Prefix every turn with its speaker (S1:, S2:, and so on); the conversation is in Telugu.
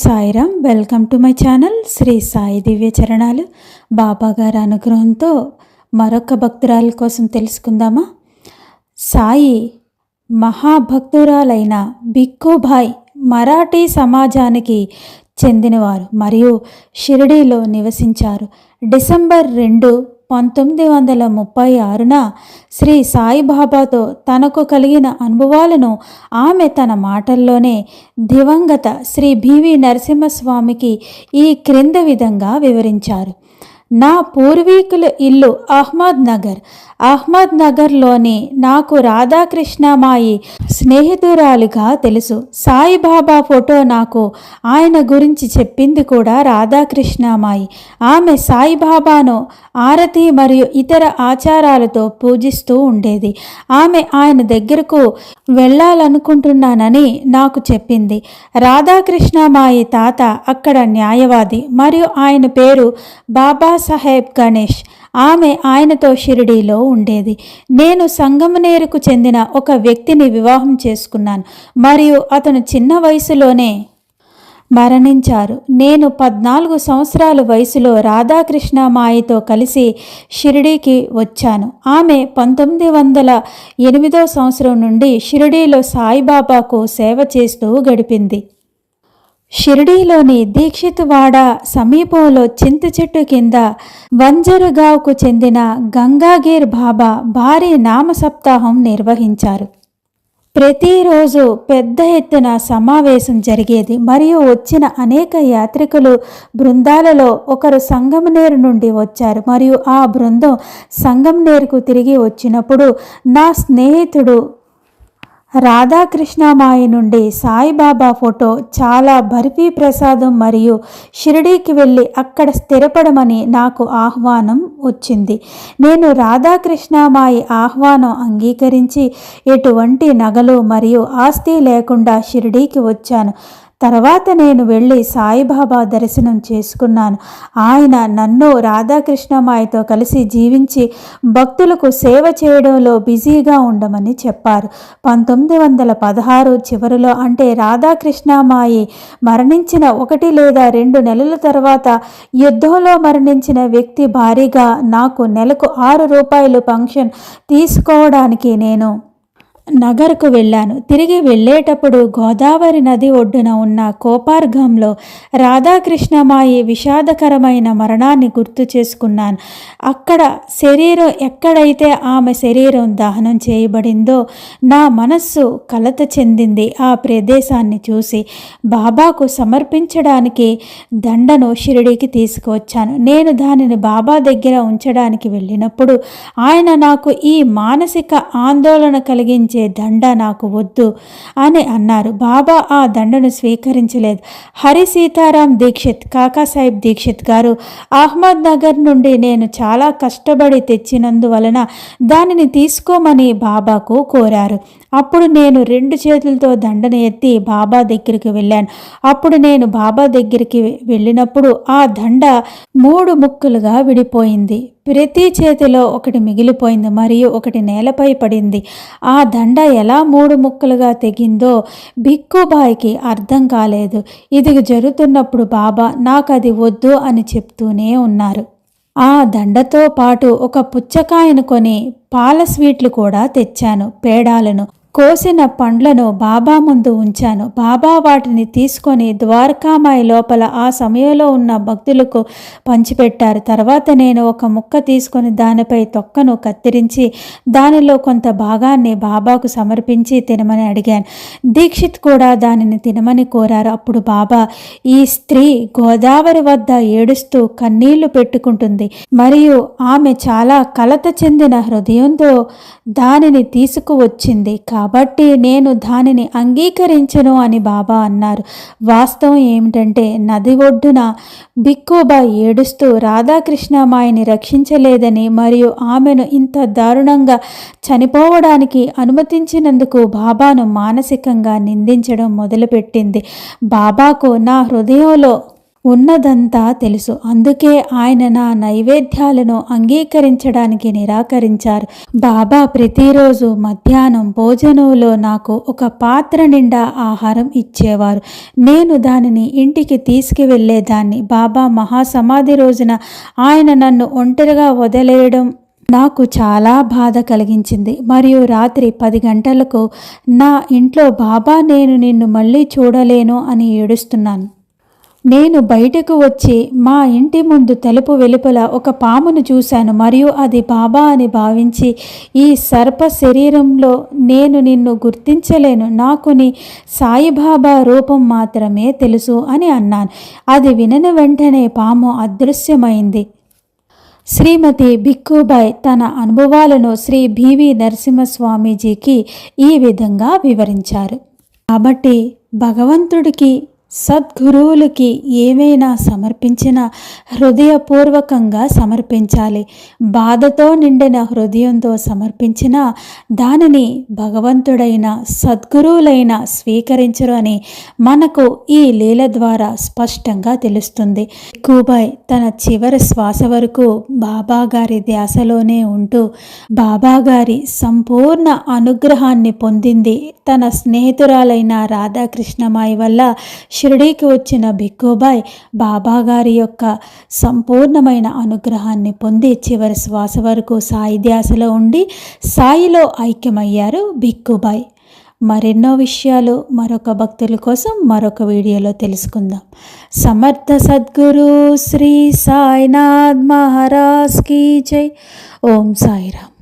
S1: Sairam. Welcome to my channel Sri Sai Divya చరణాలు. బాబా గారి అనుగ్రహంతో మరొక భక్తురాలి కోసం తెలుసుకుందామా. సాయి మహాభక్తురాలైన బిక్కుభాయ్ మరాఠీ సమాజానికి చెందినవారు మరియు షిరిడీలో నివసించారు. డిసెంబర్ 2, 1936న శ్రీ సాయిబాబాతో తనకు కలిగిన అనుభవాలను ఆమె తన మాటల్లోనే దివంగత శ్రీ బివి నరసింహస్వామికి ఈ క్రింద విధంగా వివరించారు. నా పూర్వీకుల ఇల్లు అహ్మద్ నగర్లోని నాకు రాధాకృష్ణమాయి స్నేహితురాలుగా తెలుసు. సాయిబాబా ఫోటో నాకు ఆయన గురించి చెప్పింది కూడా రాధాకృష్ణమాయి. ఆమె సాయిబాబాను ఆరతి మరియు ఇతర ఆచారాలతో పూజిస్తూ ఉండేది. ఆమె ఆయన దగ్గరకు వెళ్ళాలనుకుంటున్నానని నాకు చెప్పింది. రాధాకృష్ణమాయి తాత అక్కడ న్యాయవాది మరియు ఆయన పేరు బాబాసాహెబ్ గణేష్. ఆమె ఆయనతో షిరిడీలో ఉండేది. నేను సంగమనేరుకు చెందిన ఒక వ్యక్తిని వివాహం చేసుకున్నాను మరియు అతను చిన్న వయసులోనే మరణించారు. నేను 14 సంవత్సరాల వయసులో రాధాకృష్ణమాయితో కలిసి షిరిడీకి వచ్చాను. ఆమె 1908 సంవత్సరం నుండి షిరిడీలో సాయిబాబాకు సేవ చేస్తూ గడిపింది. షిరిడీలోని దీక్షిత్ వాడ సమీపంలో చింత చెట్టు కింద వంజరుగావ్కు చెందిన గంగాగీర్ బాబా భారీ నామ సప్తాహం నిర్వహించారు. ప్రతిరోజు పెద్ద ఎత్తున సమావేశం జరిగేది మరియు వచ్చిన అనేక యాత్రికులు బృందాలలో ఒకరు సంగమనేరు నుండి వచ్చారు మరియు ఆ బృందం సంగమనేరుకు తిరిగి వచ్చినప్పుడు నా స్నేహితుడు రాధాకృష్ణమాయి నుండి సాయిబాబా ఫోటో, చాలా బర్ఫీ ప్రసాదం మరియు షిరిడీకి వెళ్ళి అక్కడ స్థిరపడమని నాకు ఆహ్వానం వచ్చింది. నేను రాధాకృష్ణమాయి ఆహ్వానం అంగీకరించి ఎటువంటి నగలు మరియు ఆస్తి లేకుండా షిరిడీకి వచ్చాను. తర్వాత నేను వెళ్ళి సాయిబాబా దర్శనం చేసుకున్నాను. ఆయన నన్ను రాధాకృష్ణమాయితో కలిసి జీవించి భక్తులకు సేవ చేయడంలో బిజీగా ఉండమని చెప్పారు. 1916 చివరిలో, అంటే రాధాకృష్ణమాయి మరణించిన 1 లేదా 2 నెలల తర్వాత యుద్ధంలో మరణించిన వ్యక్తి భారీగా నాకు నెలకు ₹6 పెన్షన్ తీసుకోవడానికి నేను నగర్కు వెళ్ళాను. తిరిగి వెళ్ళేటప్పుడు గోదావరి నది ఒడ్డున ఉన్న కోపార్గంలో రాధాకృష్ణమాయి విషాదకరమైన మరణాన్ని గుర్తు చేసుకున్నాను. అక్కడ శరీరం ఎక్కడైతే ఆమె శరీరం దహనం చేయబడిందో నా మనస్సు కలత చెందింది. ఆ ప్రదేశాన్ని చూసి బాబాకు సమర్పించడానికి దండను షిరిడీకి తీసుకువచ్చాను. నేను దానిని బాబా దగ్గర ఉంచడానికి వెళ్ళినప్పుడు ఆయన నాకు ఈ మానసిక ఆందోళన కలిగించే దండ నాకు వద్దు అని అన్నారు. బాబా ఆ దండను స్వీకరించలేదు. హరి సీతారాం దీక్షిత్, కాకాసాహెబ్ దీక్షిత్ గారు అహ్మద్ నగర్ నుండి నేను చాలా కష్టపడి తెచ్చినందువలన దానిని తీసుకోమని బాబాకు కోరారు. అప్పుడు నేను 2 చేతులతో దండను ఎత్తి బాబా దగ్గరికి వెళ్ళాను. అప్పుడు నేను బాబా దగ్గరికి వెళ్ళినప్పుడు ఆ దండ 3 ముక్కలుగా విడిపోయింది. ప్రతి చేతిలో ఒకటి మిగిలిపోయింది మరియు ఒకటి నేలపై పడింది. ఆ దండ ఎలా 3 ముక్కలుగా తెగిందో బిక్కుబాయికి అర్థం కాలేదు. ఇది జరుగుతున్నప్పుడు బాబా నాకు అది వద్దు అని చెప్తూనే ఉన్నారు. ఆ దండతో పాటు ఒక పుచ్చకాయను కొని పాల స్వీట్లు కూడా తెచ్చాను. పేడాలను, కోసిన పండ్లను బాబా ముందు ఉంచాను. బాబా వాటిని తీసుకొని ద్వారకామాయి లోపల ఆ సమయంలో ఉన్న భక్తులకు పంచిపెట్టారు. తర్వాత నేను ఒక ముక్క తీసుకొని దానిపై తొక్కను కత్తిరించి దానిలో కొంత భాగాన్ని బాబాకు సమర్పించి తినమని అడిగాను. దీక్షిత్ కూడా దానిని తినమని కోరారు. అప్పుడు బాబా, ఈ స్త్రీ గోదావరి వద్ద ఏడుస్తూ కన్నీళ్లు పెట్టుకుంటుంది మరియు ఆమె చాలా కలత చెందిన హృదయంతో దానిని తీసుకువచ్చింది, కాబట్టి నేను దానిని అంగీకరించను అని బాబా అన్నారు. వాస్తవం ఏమిటంటే నది ఒడ్డున బిక్కుబాయ్ ఏడుస్తూ రాధాకృష్ణమాయిని రక్షించలేదని మరియు ఆమెను ఇంత దారుణంగా చనిపోవడానికి అనుమతించినందుకు బాబాను మానసికంగా నిందించడం మొదలుపెట్టింది. బాబాకు నా హృదయంలో ఉన్నదంతా తెలుసు. అందుకే ఆయన నా నైవేద్యాలను అంగీకరించడానికి నిరాకరించారు. బాబా ప్రతిరోజు మధ్యాహ్నం భోజనంలో నాకు ఒక పాత్ర నిండా ఆహారం ఇచ్చేవారు. నేను దానిని ఇంటికి తీసుకువెళ్ళేదాన్ని. బాబా మహాసమాధి రోజున ఆయన నన్ను ఒంటరిగా వదిలేయడం నాకు చాలా బాధ కలిగించింది. మరియు రాత్రి 10 గంటలకు నా ఇంట్లో బాబా నేను నిన్ను మళ్ళీ చూడలేను అని ఏడుస్తున్నాను. నేను బయటకు వచ్చి మా ఇంటి ముందు తలుపు వెలుపల ఒక పామును చూశాను మరియు అది బాబా అని భావించి, ఈ సర్ప శరీరంలో నేను నిన్ను గుర్తించలేను, నాకు నీ సాయిబాబా రూపం మాత్రమే తెలుసు అని అన్నాను. అది వినని వెంటనే పాము అదృశ్యమైంది. శ్రీమతి భిక్కుబాయ్ తన అనుభవాలను శ్రీ బివి నరసింహస్వామీజీకి ఈ విధంగా వివరించారు. కాబట్టి భగవంతుడికి సద్గురువులకి ఏమైనా సమర్పించినా హృదయపూర్వకంగా సమర్పించాలి. బాధతో నిండిన హృదయంతో సమర్పించినా దానిని భగవంతుడైన సద్గురువులైన స్వీకరించరు అని మనకు ఈ లీల ద్వారా స్పష్టంగా తెలుస్తుంది. భిక్కుబాయ్ తన చివరి శ్వాస వరకు బాబాగారి ధ్యాసలోనే ఉంటూ బాబాగారి సంపూర్ణ అనుగ్రహాన్ని పొందింది. తన స్నేహితురాలైన రాధాకృష్ణమాయి వల్ల షిరిడీకి వచ్చిన భిక్కుబాయ్ బాబాగారి యొక్క సంపూర్ణమైన అనుగ్రహాన్ని పొంది చివరి శ్వాస వరకు సాయి ధ్యాసలో ఉండి సాయిలో ఐక్యమయ్యారు భిక్కుబాయ్. మరెన్నో విషయాలు మరొక భక్తుల కోసం మరొక వీడియోలో తెలుసుకుందాం. సమర్థ సద్గురు శ్రీ సాయినాథ్ మహారాజ్ కీ జై. ఓం సాయిరామ్.